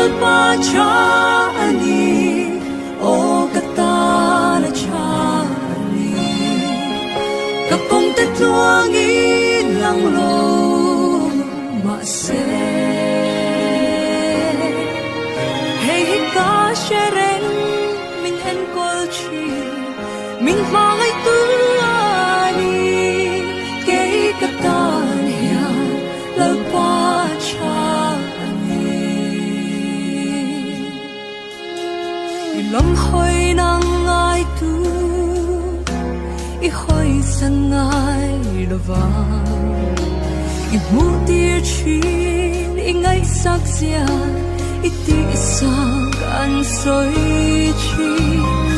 lalpachani o katana chani kapong tatluangin lang lo mase hey hika shereng min hen kolchi min mangay tuani kay katan ya lalpachani ilang hoy nang ay tu ihoy sangay lovang imutir chin ingay saksia iti isang an soy chin